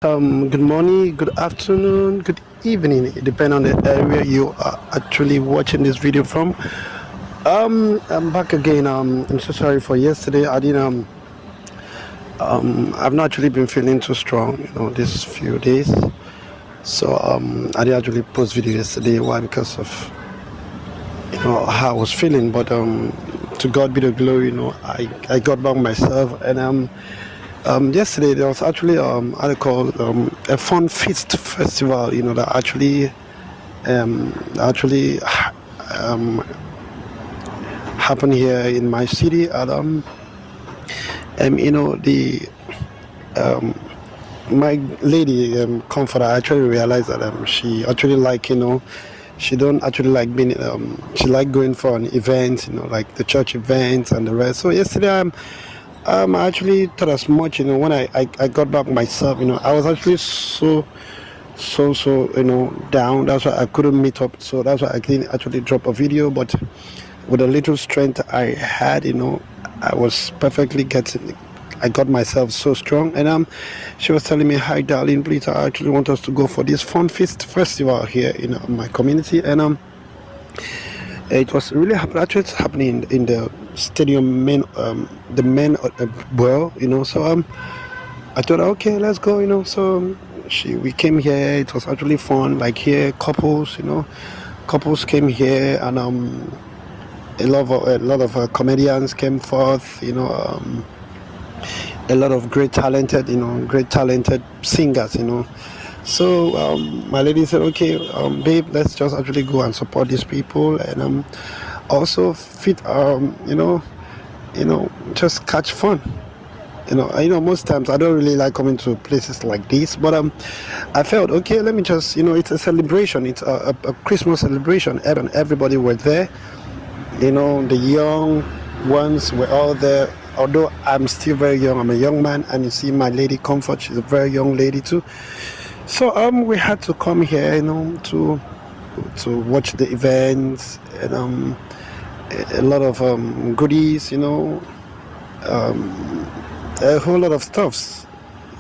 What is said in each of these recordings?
Good morning, good afternoon, good evening. It depends on the area you are actually watching this video from. I'm back again. I'm so sorry for yesterday. I didn't. I've not actually been feeling too strong, these few days. So I didn't actually post video yesterday. Why? Because of how I was feeling. But to God be the glory. I got back myself, and yesterday there was actually how they call a fun feast festival. That actually um, happened here in my city. The my lady comforter actually realized that she actually she don't actually like being she like going for an event, like the church events and the rest. So yesterday I actually thought as much, when I got back myself, I was actually so down. That's why I couldn't meet up. So that's why I didn't actually drop a video. But with a little strength I had, I was perfectly getting. I got myself so strong, and she was telling me, "Hi, darling, please, I actually want us to go for this fun feast festival here in my community." And it was really actually it's happening in the stadium main, the main well, So I thought, okay, let's go, So we came here. It was actually fun. Like here, couples came here, and a lot of comedians came forth. A lot of great talented singers. So my lady said, okay, babe, let's just actually go and support these people, and also fit, just catch fun. Most times I don't really like coming to places like this, but I felt okay. Let me just, it's a celebration. It's a Christmas celebration, and everybody were there. The young ones were all there. Although I'm still very young, I'm a young man, and you see my lady Comfort, she's a very young lady too. So we had to come here, to watch the events, and a lot of goodies, a whole lot of stuffs,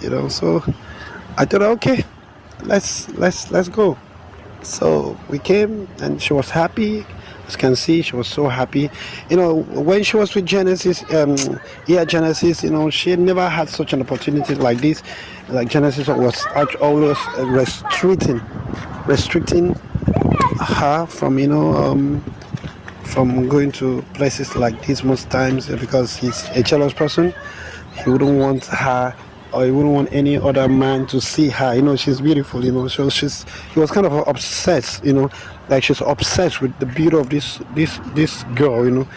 So I thought, okay, let's go. So we came, and she was happy. As you can see, she was so happy. When she was with Genesis, Genesis, she never had such an opportunity like this. Like Genesis was always restricting her from, from going to places like this most times, because he's a jealous person. He wouldn't want her, or he wouldn't want any other man to see her. She's beautiful. So he was kind of obsessed. Like she's obsessed with the beauty of this girl.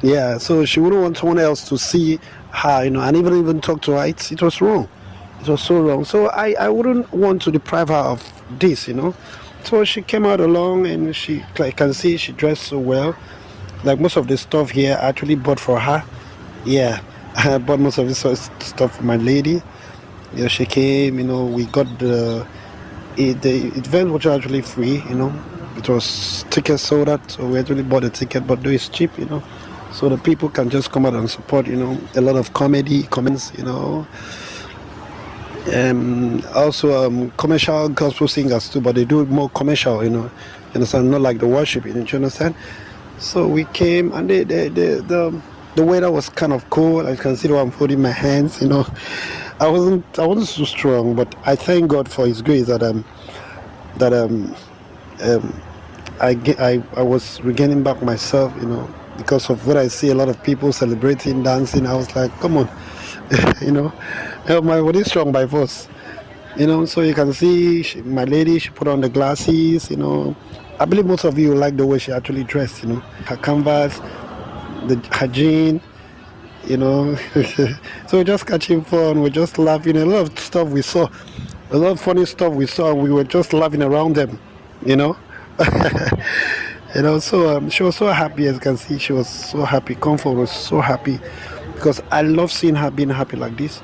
Yeah. So she wouldn't want someone else to see her. And even talk to her. It was wrong. It was so wrong. So I wouldn't want to deprive her of this. So she came out along, and she, like, can see, she dressed so well. Like most of the stuff here, I actually bought for her. Yeah, I bought most of this stuff for my lady. She came. We got the event was actually free. It was ticket sold out, so we actually bought a ticket, but though it's cheap. So the people can just come out and support. A lot of comedy comments. Also commercial gospel singers too, but they do it more commercial. You understand? Not like the worship. You understand? So we came, and the weather was kind of cool. I can see that I'm holding my hands. I wasn't so strong, but I thank God for His grace that I was regaining back myself. Because of what I see a lot of people celebrating, dancing. I was like, come on, my body is strong by force. So you can see my lady. She put on the glasses. I believe most of you like the way she actually dressed. Her canvas, her jean. So we're just catching fun. We're just laughing. A lot of stuff we saw, a lot of funny stuff we saw. We were just laughing around them. So she was so happy. As you can see, she was so happy. Comfort was so happy, because I love seeing her being happy like this.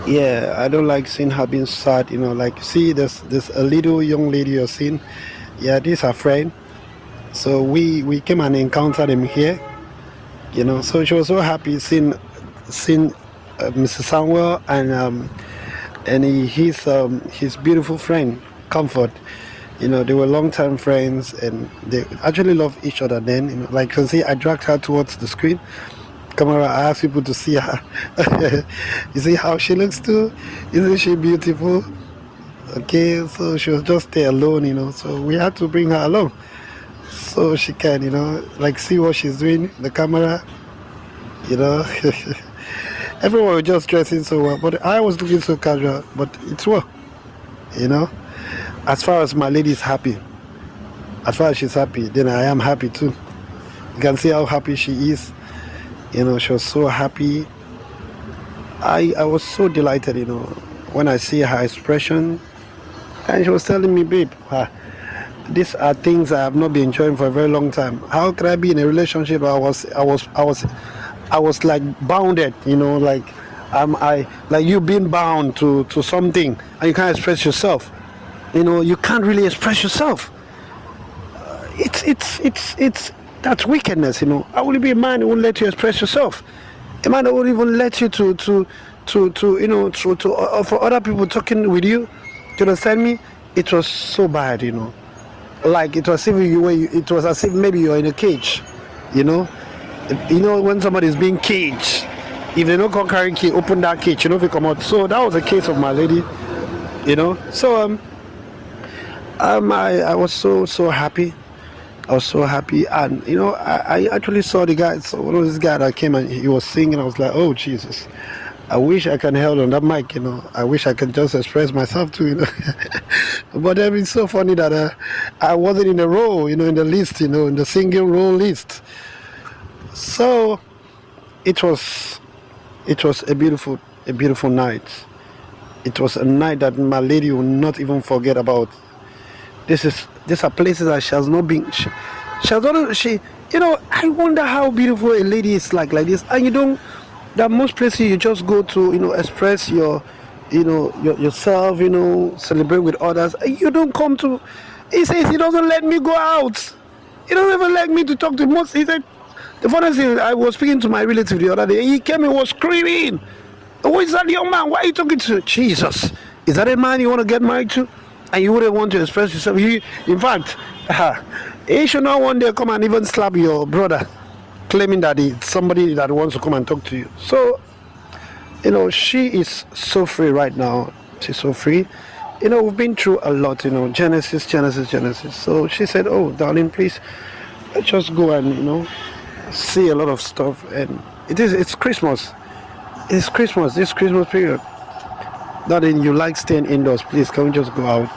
Yeah, I don't like seeing her being sad. Like, see, there's a little young lady you're seeing. Yeah, this is her friend. So we came and encountered him here. So she was so happy seeing Mrs. Samuel and and he's his beautiful friend, Comfort. You know, they were long-time friends, and they actually loved each other then. You know, like you can see, I dragged her towards the screen camera. I asked people to see her. You see how she looks too? Isn't she beautiful? Okay, so she was just there alone, you know. So we had to bring her along so she can, you know, like see what she's doing. The camera, you know. Everyone was just dressing so well, but I was looking so casual. But it's well, you know. As far as my lady is happy, as far as she's happy, then I am happy too. You can see how happy she is. You know, she was so happy. I was so delighted, you know, when I see her expression. And she was telling me, babe, these are things I have not been enjoying for a very long time. How could I be in a relationship? I was like bounded, you know, like I like you being bound to something, and you can't express yourself. You know, you can't really express yourself. It's that's wickedness, you know. I will be a man who won't let you express yourself. A man that won't even let you to you know to for other people talking with you. Do you understand me? It was so bad, you know. Like it was if you were, it was as if maybe you're in a cage, you know. You know when somebody is being caged, if they don't come carry key, open that cage, you know, if they come out. So that was the case of my lady, you know. So I was so happy. I was so happy, and you know, I actually saw the guy. So one of these guys that came and he was singing. I was like, oh Jesus, I wish I can hold on that mic. You know, I wish I could just express myself too. You know, but it's so funny that I wasn't in the role. You know, in the list. You know, in the single role list. So it was a beautiful night. It was a night that my lady will not even forget about. These are places that she has not been. She has not. She, you know, I wonder how beautiful a lady is like this. And you don't. That most places you just go to, you know, express your, you know, yourself, you know, celebrate with others. And you don't come to. He says he doesn't let me go out. He doesn't even let me to talk to most. He said, the funny thing, I was speaking to my relative the other day. He came and was screaming. Who is that young man? Why are you talking to? Jesus, is that a man you want to get married to? And you wouldn't want to express yourself. In fact, he should not one day come and even slap your brother, claiming that it's somebody that wants to come and talk to you. So, you know, she is so free right now. She's so free. You know, we've been through a lot, you know, Genesis. So she said, oh, darling, please, let's just go and, you know, see a lot of stuff. And it's Christmas. It's Christmas, this Christmas period. Darling, you like staying indoors, please, can we just go out?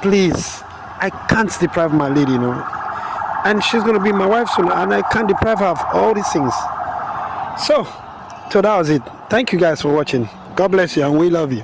Please, I can't deprive my lady, you know. And she's going to be my wife soon, and I can't deprive her of all these things. So that was it. Thank you guys for watching. God bless you, and we love you.